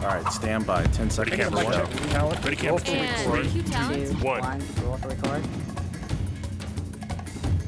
All right, stand by. 10 seconds to go. Ready, camera. And cue talent. 2, 1. Roll to record.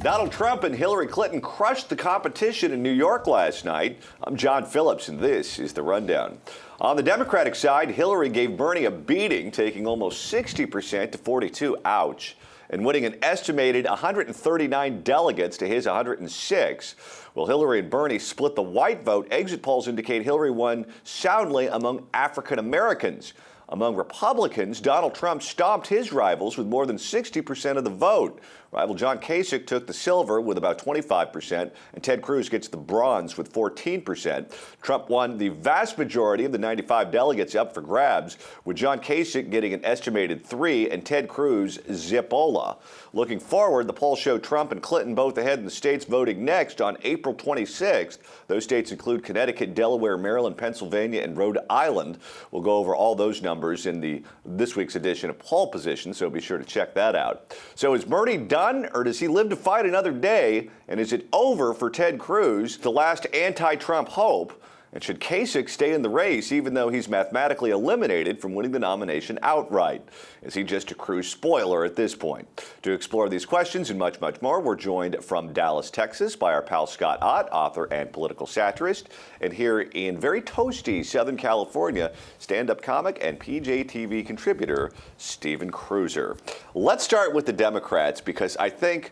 Donald Trump and Hillary Clinton crushed the competition in New York last night. I'm John Phillips, and this is The Rundown. On the Democratic side, Hillary gave Bernie a beating, taking almost 60% to 42, ouch, and winning an estimated 139 delegates to his 106. Well, Hillary and Bernie split the white vote. Exit polls indicate Hillary won soundly among African Americans. Among Republicans, Donald Trump stomped his rivals with more than 60% of the vote. Rival John Kasich took the silver with about 25%, and Ted Cruz gets the bronze with 14%. Trump won the vast majority of the 95 delegates up for grabs, with John Kasich getting an estimated 3 and Ted Cruz zipola. Looking forward, the polls show Trump and Clinton both ahead in the states voting next on April 26th. Those states include Connecticut, Delaware, Maryland, Pennsylvania, and Rhode Island. We'll go over all those numbers in this week's edition of Poll Position, so be sure to check that out. So is Bernie done, or does he live to fight another day? And is it over for Ted Cruz, the last anti-Trump hope? And should Kasich stay in the race even though he's mathematically eliminated from winning the nomination outright? Is he just a Cruz spoiler at this point? To explore these questions and much, much more, we're joined from Dallas, Texas by our pal Scott Ott, author and political satirist, and here in very toasty Southern California, stand-up comic and PJTV contributor Stephen Cruiser. Let's start with the Democrats, because I think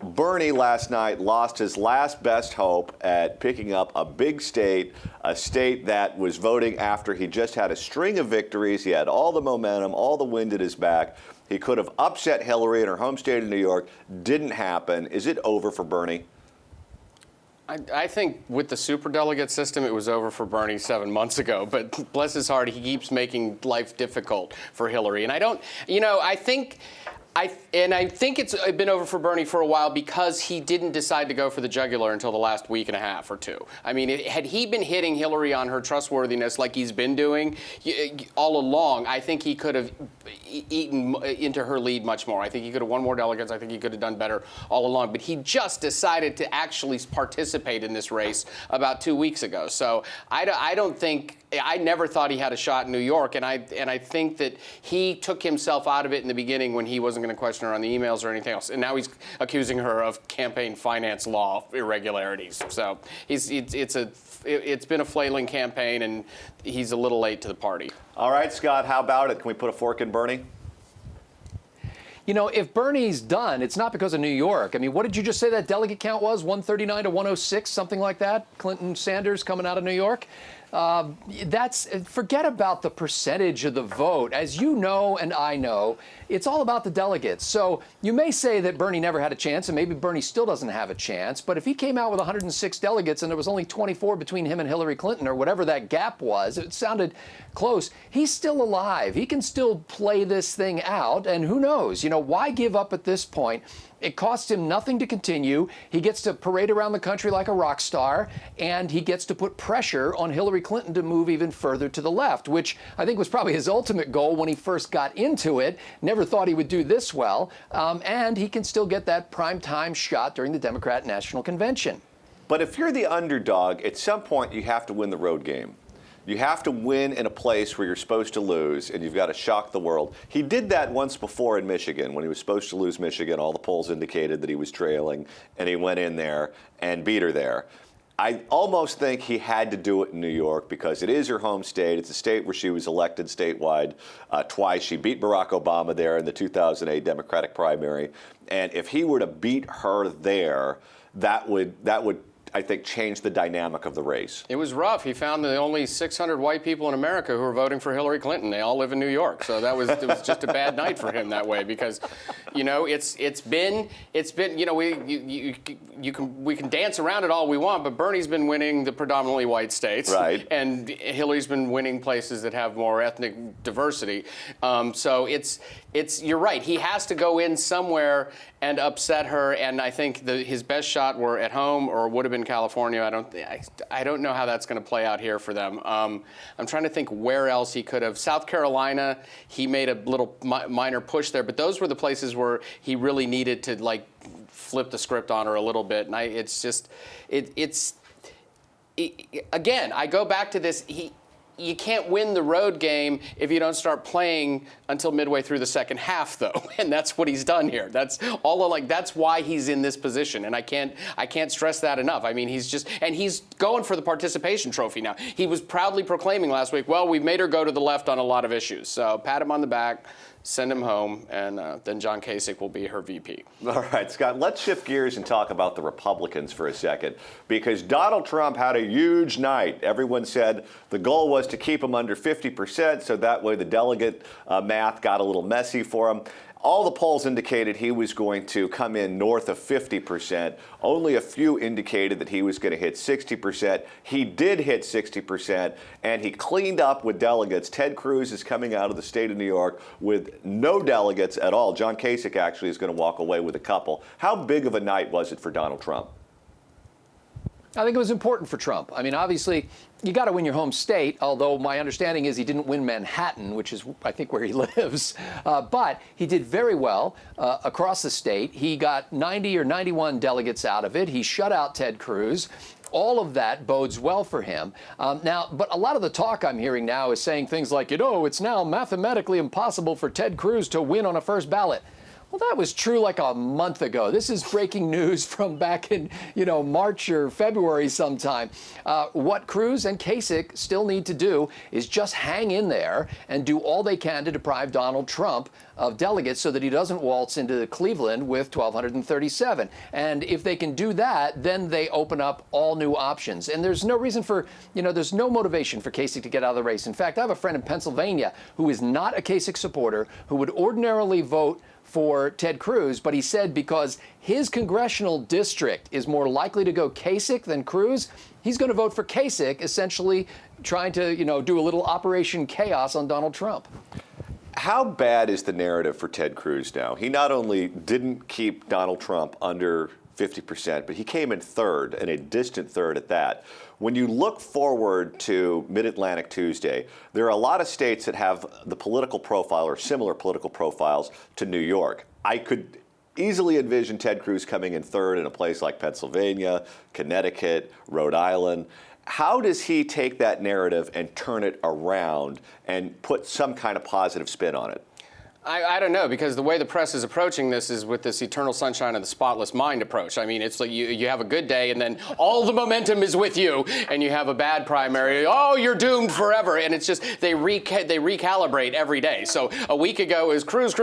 Bernie last night lost his last best hope at picking up a big state, a state that was voting after he just had a string of victories. He had all the momentum, all the wind at his back. He could have upset Hillary in her home state of New York. Didn't happen. Is it over for Bernie? I think with the superdelegate system, it was over for Bernie 7 months ago. But bless his heart, he keeps making life difficult for Hillary. And I think it's been over for Bernie for a while because he didn't decide to go for the jugular until the last week and a half or two. I mean, had he been hitting Hillary on her trustworthiness like he's been doing all along, I think he could have eaten into her lead much more. I think he could have won more delegates. I think he could have done better all along. But he just decided to actually participate in this race about 2 weeks ago. So I never thought he had a shot in New York, and I think that he took himself out of it in the beginning when he wasn't going to question her on the emails or anything else, and now he's accusing her of campaign finance law irregularities. So it's been a flailing campaign, and he's a little late to the party. All right, Scott, how about it? Can we put a fork in Bernie? You know, if Bernie's done, it's not because of New York. I mean, what did you just say that delegate count was? 139 to 106, something like that? Clinton, Sanders coming out of New York? Forget about the percentage of the vote. As you know and I know, it's all about the delegates. So you may say that Bernie never had a chance, and maybe Bernie still doesn't have a chance, but if he came out with 106 delegates and there was only 24 between him and Hillary Clinton, or whatever that gap was, it sounded close, he's still alive. He can still play this thing out, and who knows? You know, why give up at this point? It costs him nothing to continue. He gets to parade around the country like a rock star, and he gets to put pressure on Hillary Clinton to move even further to the left, which I think was probably his ultimate goal when he first got into it. Never thought he would do this well, and he can still get that primetime shot during the Democrat National Convention. But if you're the underdog, at some point you have to win the road game. You have to win in a place where you're supposed to lose, and you've got to shock the world. He did that once before in Michigan. When he was supposed to lose Michigan, all the polls indicated that he was trailing, and he went in there and beat her there. I almost think he had to do it in New York because it is her home state. It's a state where she was elected statewide twice. She beat Barack Obama there in the 2008 Democratic primary. And if he were to beat her there, that would I think, changed the dynamic of the race. It was rough. He found the only 600 white people in America who were voting for Hillary Clinton. They all live in New York, so it was just a bad night for him that way because, you know, it's been you know we can dance around it all we want, but Bernie's been winning the predominantly white states, right? And Hillary's been winning places that have more ethnic diversity. So you're right. He has to go in somewhere and upset her, and I think his best shot were at home or would have been California. I don't know how that's going to play out here for them. I'm trying to think where else he could have. South Carolina, he made a little minor push there, but those were the places where he really needed to like flip the script on her a little bit. And again, I go back to this. You can't win the road game if you don't start playing until midway through the second half, though, and that's what he's done here. That's that's why he's in this position, and I can't stress that enough. I mean, he's going for the participation trophy now. He was proudly proclaiming last week, well, we've made her go to the left on a lot of issues, so pat him on the back, send him home, and then John Kasich will be her VP. All right, Scott, let's shift gears and talk about the Republicans for a second, because Donald Trump had a huge night. Everyone said the goal was to keep him under 50%, so that way the delegate math got a little messy for him. All the polls indicated he was going to come in north of 50%. Only a few indicated that he was going to hit 60%. He did hit 60%, and he cleaned up with delegates. Ted Cruz is coming out of the state of New York with no delegates at all. John Kasich actually is going to walk away with a couple. How big of a night was it for Donald Trump? I think it was important for Trump. I mean, obviously, you got to win your home state, although my understanding is he didn't win Manhattan, which is, I think, where he lives. But he did very well across the state. He got 90 or 91 delegates out of it. He shut out Ted Cruz. All of that bodes well for him. But a lot of the talk I'm hearing now is saying things like, it's now mathematically impossible for Ted Cruz to win on a first ballot. Well, that was true like a month ago. This is breaking news from back in, March or February sometime. What Cruz and Kasich still need to do is just hang in there and do all they can to deprive Donald Trump of delegates so that he doesn't waltz into Cleveland with 1,237. And if they can do that, then they open up all new options. And there's no reason for, there's no motivation for Kasich to get out of the race. In fact, I have a friend in Pennsylvania who is not a Kasich supporter, who would ordinarily vote for Ted Cruz, but he said because his congressional district is more likely to go Kasich than Cruz, he's going to vote for Kasich, essentially trying to, do a little Operation Chaos on Donald Trump. How bad is the narrative for Ted Cruz now? He not only didn't keep Donald Trump under 50%, but he came in third, and a distant third at that. When you look forward to Mid-Atlantic Tuesday, there are a lot of states that have the political profile or similar political profiles to New York. I could easily envision Ted Cruz coming in third in a place like Pennsylvania, Connecticut, Rhode Island. How does he take that narrative and turn it around and put some kind of positive spin on it? I don't know, because the way the press is approaching this is with this eternal sunshine of the spotless mind approach. I mean, it's like you have a good day and then all the momentum is with you, and you have a bad primary. Oh, you're doomed forever. And it's just they recalibrate every day. So a week ago is Cruz,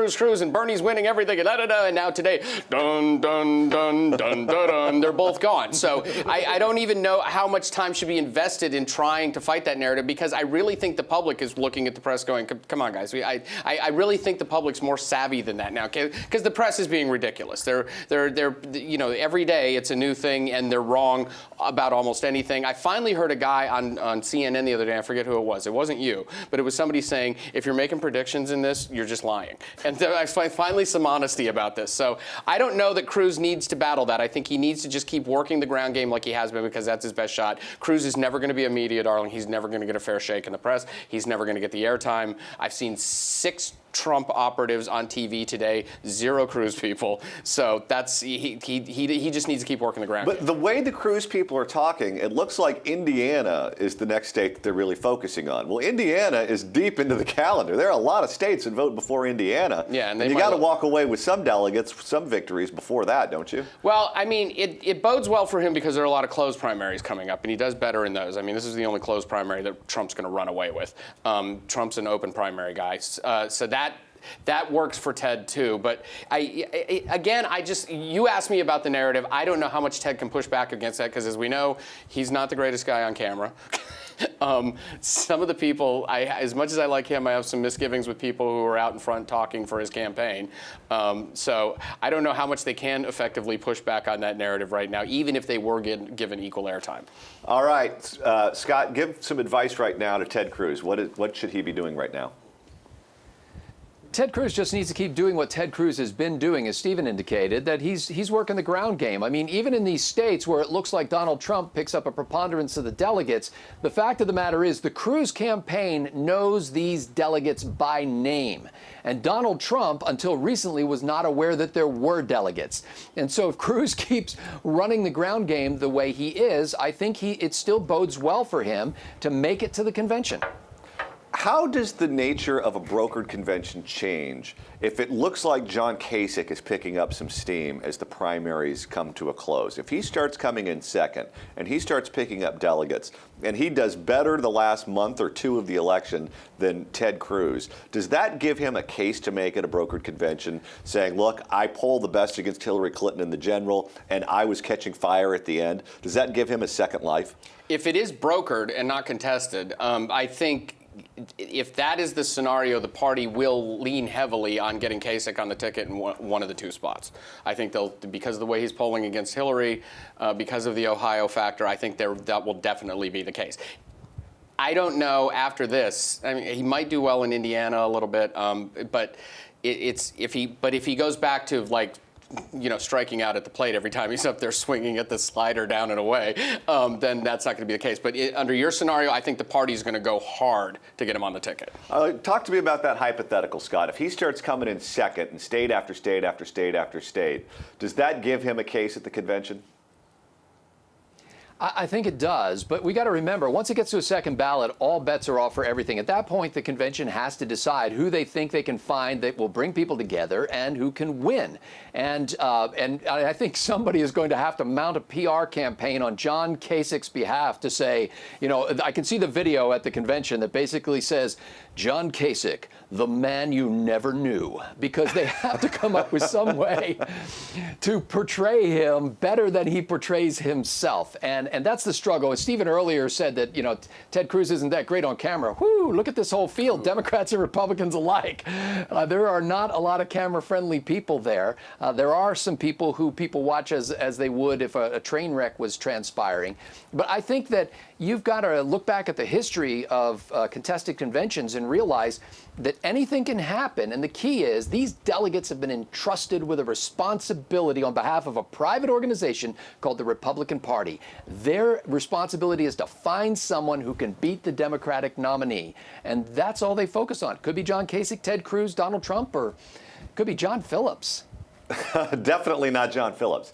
and Bernie's winning everything, and now today, dun, dun, dun, dun, dun, dun, they're both gone. So I don't even know how much time should be invested in trying to fight that narrative, because I really think the public is looking at the press going, come on, guys. I really think the public's more savvy than that now, because the press is being ridiculous. They're every day it's a new thing, and they're wrong about almost anything. I finally heard a guy on CNN the other day, I forget who it was. It wasn't you, but it was somebody saying, if you're making predictions in this, you're just lying. And I find finally some honesty about this. So I don't know that Cruz needs to battle that. I think he needs to just keep working the ground game like he has been, because that's his best shot. Cruz is never going to be a media darling. He's never going to get a fair shake in the press. He's never going to get the airtime. I've seen 6 Trump operatives on TV today, 0 Cruz people. So that's he just needs to keep working the ground. But the way the Cruz people are talking, it looks like Indiana is the next state that they're really focusing on. Well, Indiana is deep into the calendar. There are a lot of states that vote before Indiana. Yeah, and you got to walk away with some delegates, some victories before that, don't you? Well, I mean, it bodes well for him because there are a lot of closed primaries coming up, and he does better in those. I mean, this is the only closed primary that Trump's going to run away with. Trump's an open primary guy, so that works for Ted too. But you asked me about the narrative. I don't know how much Ted can push back against that, because as we know, he's not the greatest guy on camera. Some of the people, as much as I like him, I have some misgivings with people who are out in front talking for his campaign. So I don't know how much they can effectively push back on that narrative right now, even if they were given equal airtime. All right, Scott, give some advice right now to Ted Cruz. What should he be doing right now? Ted Cruz just needs to keep doing what Ted Cruz has been doing, as Stephen indicated, that he's working the ground game. I mean, even in these states where it looks like Donald Trump picks up a preponderance of the delegates, the fact of the matter is the Cruz campaign knows these delegates by name. And Donald Trump, until recently, was not aware that there were delegates. And so if Cruz keeps running the ground game the way he is, I think it still bodes well for him to make it to the convention. How does the nature of a brokered convention change if it looks like John Kasich is picking up some steam as the primaries come to a close? If he starts coming in second and he starts picking up delegates and he does better the last month or two of the election than Ted Cruz, does that give him a case to make at a brokered convention saying, look, I polled the best against Hillary Clinton in the general and I was catching fire at the end? Does that give him a second life? If it is brokered and not contested, I think if that is the scenario, the party will lean heavily on getting Kasich on the ticket in one of the two spots. I think they'll, because of the way he's polling against Hillary, because of the Ohio factor, I think that will definitely be the case. I don't know after this. I mean, he might do well in Indiana a little bit, but if he goes back to like, striking out at the plate every time he's up there swinging at the slider down and away, then that's not going to be the case. But under your scenario, I think the party's going to go hard to get him on the ticket. Talk to me about that hypothetical, Scott. If he starts coming in second in state after state after state after state, does that give him a case at the convention? I think it does, but we got to remember, once it gets to a second ballot, all bets are off for everything. At that point, the convention has to decide who they think they can find that will bring people together and who can win. And I think somebody is going to have to mount a PR campaign on John Kasich's behalf to say, I can see the video at the convention that basically says, John Kasich, the man you never knew, because they have to come up with some way to portray him better than he portrays himself. And that's the struggle. As Stephen earlier said that, Ted Cruz isn't that great on camera. Whoo, look at this whole field, Democrats and Republicans alike. There are not a lot of camera-friendly people there. There are some people who people watch as they would if a train wreck was transpiring. But I think that you've got to look back at the history of contested conventions and realize that anything can happen. And the key is these delegates have been entrusted with a responsibility on behalf of a private organization called the Republican Party. Their responsibility is to find someone who can beat the Democratic nominee. And that's all they focus on. Could be John Kasich, Ted Cruz, Donald Trump, or could be John Phillips. Definitely not John Phillips.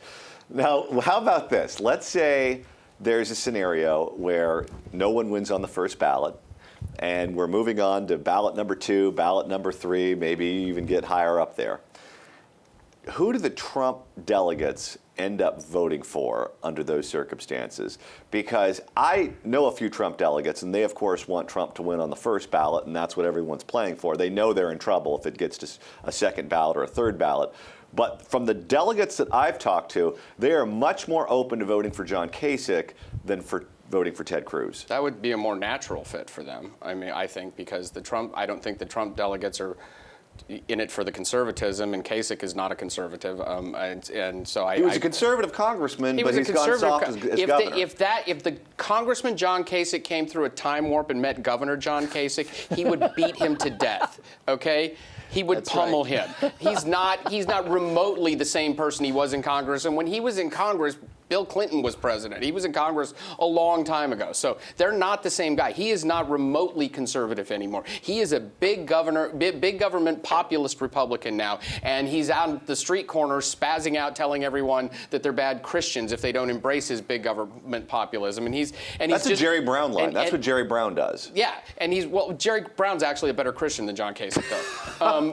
Now, how about this? Let's say there's a scenario where no one wins on the first ballot, and we're moving on to ballot number 2, ballot number 3, maybe even get higher up there. Who do the Trump delegates end up voting for under those circumstances? Because I know a few Trump delegates, and they, of course, want Trump to win on the first ballot, and that's what everyone's playing for. They know they're in trouble if it gets to a second ballot or a third ballot. But from the delegates that I've talked to, they are much more open to voting for John Kasich than for voting for Ted Cruz. That would be a more natural fit for them. I mean, I think because I don't think the Trump delegates are in it for the conservatism, and Kasich is not a conservative, and so he was a conservative congressman, but he's gone soft as governor. If the Congressman John Kasich came through a time warp and met Governor John Kasich, he would beat him to death. Okay. He would pummel him. He's not remotely the same person he was in Congress. And when he was in Congress, Bill Clinton was president. He was in Congress a long time ago. So they're not the same guy. He is not remotely conservative anymore. He is a big government populist Republican now. And he's out at the street corners spazzing out, telling everyone that they're bad Christians if they don't embrace his big government populism. That's a Jerry Brown line. That's what Jerry Brown does. Yeah. And Jerry Brown's actually a better Christian than John Kasich, though.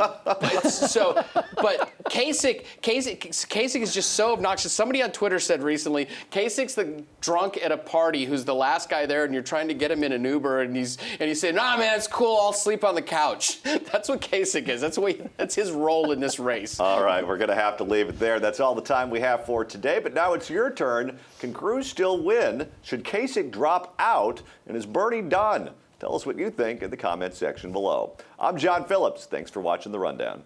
But Kasich is just so obnoxious. Somebody on Twitter said recently, Kasich's the drunk at a party who's the last guy there, and you're trying to get him in an Uber, and he's saying, "Nah, man, it's cool. I'll sleep on the couch." That's what Kasich is. That's his role in this race. All right, we're going to have to leave it there. That's all the time we have for today. But now it's your turn. Can Cruz still win? Should Kasich drop out? And is Bernie done? Tell us what you think in the comments section below. I'm John Phillips. Thanks for watching The Rundown.